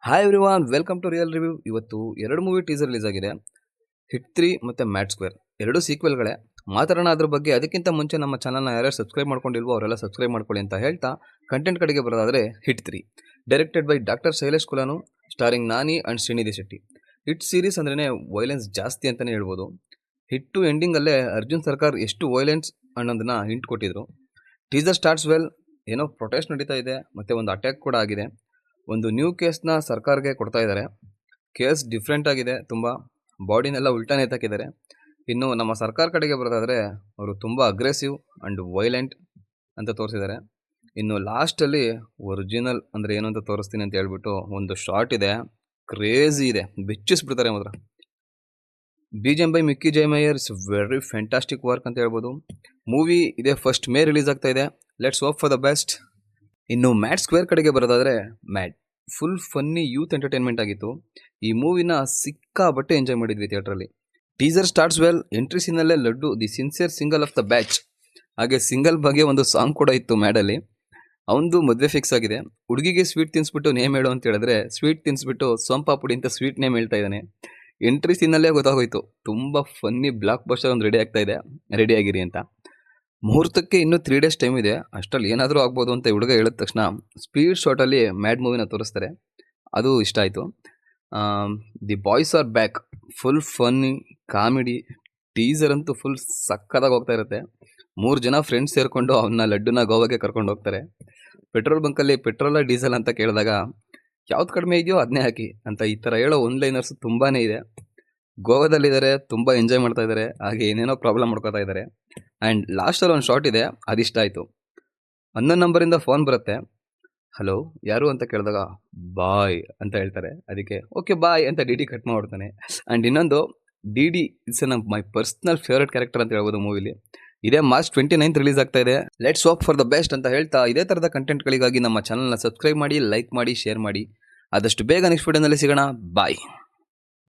Hi everyone, welcome to real review. ಇವತ್ತು ಎರಡು movie teaser release ಆಗಿದೆ. ಹಿಟ್ 3 ಮತ್ತು ಮ್ಯಾಡ್ ಸ್ಕ್ವೇರ್ ಎರಡು ಸೀಕ್ವೆಲ್ಗಳೇ. ಮಾತಾಡೋಣ ಅದ್ರ ಬಗ್ಗೆ. ಅದಕ್ಕಿಂತ ಮುಂಚೆ ನಮ್ಮ ಚಾನಲ್ನ ಯಾರ್ಯಾರು ಸಬ್ಸ್ಕ್ರೈಬ್ ಮಾಡ್ಕೊಂಡಿಲ್ವೋ ಅವರೆಲ್ಲ ಸಬ್ಸ್ಕ್ರೈಬ್ ಮಾಡ್ಕೊಳ್ಳಿ ಅಂತ ಹೇಳ್ತಾ ಕಂಟೆಂಟ್ ಕಡೆಗೆ ಬರೋದಾದರೆ hit 3 directed by doctor Sailesh Kolanu, starring Nani and Srinidhi Shetty. Hit series ಅಂದ್ರೇ ವೈಲೆನ್ಸ್ ಜಾಸ್ತಿ ಅಂತಲೇ ಹೇಳ್ಬೋದು. ಹಿಟ್ 2 ಎಂಡಿಂಗಲ್ಲೇ ಅರ್ಜುನ್ ಸರ್ಕಾರ್ ಎಷ್ಟು ವೈಲೆನ್ಸ್ ಅನ್ನೋದನ್ನ ಹಿಂಟ್ ಕೊಟ್ಟಿದ್ರು. Teaser starts well. ಏನೋ ಪ್ರೊಟೆಸ್ಟ್ ನಡೀತಾ ಇದೆ, ಮತ್ತು ಒಂದು ಅಟ್ಯಾಕ್ ಕೂಡ ಆಗಿದೆ. ಒಂದು ನ್ಯೂ ಕೇಸ್ನ ಸರ್ಕಾರಕ್ಕೆ ಕೊಡ್ತಾ ಇದ್ದಾರೆ. ಕೇಸ್ ಡಿಫ್ರೆಂಟ್ ಆಗಿದೆ, ತುಂಬ ಬಾಡಿನೆಲ್ಲ ಉಲ್ಟಾನೇ ಎತ್ತಾಕಿದ್ದಾರೆ. ಇನ್ನು ನಮ್ಮ ಸರ್ಕಾರ ಕಡೆಗೆ ಬರೋದಾದರೆ ಅವರು ತುಂಬ ಅಗ್ರೆಸಿವ್ ಆ್ಯಂಡ್ ವೈಲೆಂಟ್ ಅಂತ ತೋರಿಸಿದ್ದಾರೆ. ಇನ್ನು ಲಾಸ್ಟಲ್ಲಿ ಒರಿಜಿನಲ್ ಅಂದರೆ ಏನು ಅಂತ ತೋರಿಸ್ತೀನಿ ಅಂತ ಹೇಳ್ಬಿಟ್ಟು ಒಂದು ಶಾರ್ಟ್ ಇದೆ, ಕ್ರೇಜಿ ಇದೆ, ಬೆಚ್ಚಿಸ್ಬಿಡ್ತಾರೆ ಮಾತ್ರ. BGM by Mickey J Meyer is very fantastic work ಅಂತ ಹೇಳ್ಬೋದು. ಮೂವಿ ಇದೆ ಫಸ್ಟ್ ಮೇ ರಿಲೀಸ್ ಆಗ್ತಾ ಇದೆ. Let's hope for the best. ಇನ್ನು ಮ್ಯಾಡ್ ಸ್ಕ್ವೇರ್ ಕಡೆಗೆ ಬರೋದಾದರೆ mad full funny youth entertainment ಆಗಿತ್ತು. ಈ ಮೂವಿನ ಸಿಕ್ಕಾಬಟ್ಟೆ ಎಂಜಾಯ್ ಮಾಡಿದ್ವಿ ಥಿಯೇಟ್ರಲ್ಲಿ. Teaser starts well. ಎಂಟ್ರಿ ಸೀನಲ್ಲೇ Laddu the sincere single of the batch. ಹಾಗೆ ಸಿಂಗಲ್ ಬಗ್ಗೆ ಒಂದು ಸಾಂಗ್ ಕೂಡ ಇತ್ತು ಮ್ಯಾಡಲ್ಲಿ. ಅವನದು ಮದುವೆ ಫಿಕ್ಸ್ ಆಗಿದೆ. ಹುಡುಗಿಗೆ ಸ್ವೀಟ್ ತಿನ್ನಿಸ್ಬಿಟ್ಟು ನೇಮ್ ಹೇಳು ಅಂತ ಹೇಳಿದ್ರೆ ಸ್ವೀಟ್ ತಿನ್ನಿಸ್ಬಿಟ್ಟು ಸೋಂಪಾಪುಡಿ ಅಂತ ಸ್ವೀಟ್ ನೇಮ್ ಹೇಳ್ತಾ ಇದ್ದಾನೆ. ಎಂಟ್ರಿ ಸೀನಲ್ಲೇ ಗೊತ್ತಾಗೋಯ್ತು ತುಂಬ ಫನ್ನಿ ಬ್ಲಾಕ್ ಬಸ್ಟರ್ ಒಂದು ರೆಡಿ ಆಗಿರಿ ಅಂತ. ಮುಹೂರ್ತಕ್ಕೆ ಇನ್ನೂ 3 days ಟೈಮ್ ಇದೆ. ಅಷ್ಟರಲ್ಲಿ ಏನಾದರೂ ಆಗ್ಬೋದು ಅಂತ ಹುಡುಗ ಹೇಳಿದ ತಕ್ಷಣ ಸ್ಪೀಡ್ ಶಾಟಲ್ಲಿ ಮ್ಯಾಡ್ ಮೂವಿನ ತೋರಿಸ್ತಾರೆ. ಅದು ಇಷ್ಟ ಆಯಿತು. The boys are back full funny comedy. Teaser ಅಂತೂ ಫುಲ್ ಸಕ್ಕತ್ತಾಗಿ ಹೋಗ್ತಾ ಇರುತ್ತೆ. 3 ಜನ ಫ್ರೆಂಡ್ಸ್ ಸೇರಿಕೊಂಡು ಅವನ್ನ ಲಡ್ಡುನ ಗೋವಾಗೆ ಕರ್ಕೊಂಡು ಹೋಗ್ತಾರೆ. ಪೆಟ್ರೋಲ್ ಬಂಕಲ್ಲಿ ಪೆಟ್ರೋಲ ಡೀಸೆಲ್ ಅಂತ ಕೇಳಿದಾಗ ಯಾವ್ದು ಕಡಿಮೆ ಇದೆಯೋ ಅದನ್ನೇ ಹಾಕಿ ಅಂತ ಈ ಥರ ಹೇಳೋ ಒನ್ಲೈನರ್ಸ್ ತುಂಬಾ ಇದೆ. ಗೋವಾದಲ್ಲಿದ್ದಾರೆ, ತುಂಬ ಎಂಜಾಯ್ ಮಾಡ್ತಾ ಇದ್ದಾರೆ, ಹಾಗೆ ಏನೇನೋ ಪ್ರಾಬ್ಲಮ್ ಮಾಡ್ಕೋತಾ ಇದ್ದಾರೆ. ಆ್ಯಂಡ್ ಲಾಸ್ಟಲ್ಲಿ ಒಂದು ಶಾರ್ಟ್ ಇದೆ, ಅದಿಷ್ಟ ಆಯಿತು. 11 ನಂಬರಿಂದ ಫೋನ್ ಬರುತ್ತೆ. ಹಲೋ ಯಾರು ಅಂತ ಕೇಳಿದಾಗ ಬಾಯ್ ಅಂತ ಹೇಳ್ತಾರೆ. ಅದಕ್ಕೆ ಓಕೆ ಬಾಯ್ ಅಂತ ಡಿ ಕಟ್ ಮಾಡ್ಬಿಡ್ತಾನೆ. ಆ್ಯಂಡ್ ಇನ್ನೊಂದು D it's my personal favourite character ಅಂತ ಹೇಳ್ಬೋದು ಮೂವಿಲಿ. ಇದೇ ಮಾರ್ಚ್ 29 ರಿಲೀಸ್ ಆಗ್ತಾ ಇದೆ. Let's hope for the best ಅಂತ ಹೇಳ್ತಾ ಇದೇ ಥರದ ಕಂಟೆಂಟ್ಗಳಿಗಾಗಿ ನಮ್ಮ ಚಾನಲ್ನ ಸಬ್ಸ್ಕ್ರೈಬ್ ಮಾಡಿ, ಲೈಕ್ ಮಾಡಿ, ಶೇರ್ ಮಾಡಿ. ಆದಷ್ಟು ಬೇಗ ನೆಕ್ಸ್ಟ್ ವಿಡಿಯೋನಲ್ಲಿ ಸಿಗೋಣ. ಬಾಯ್.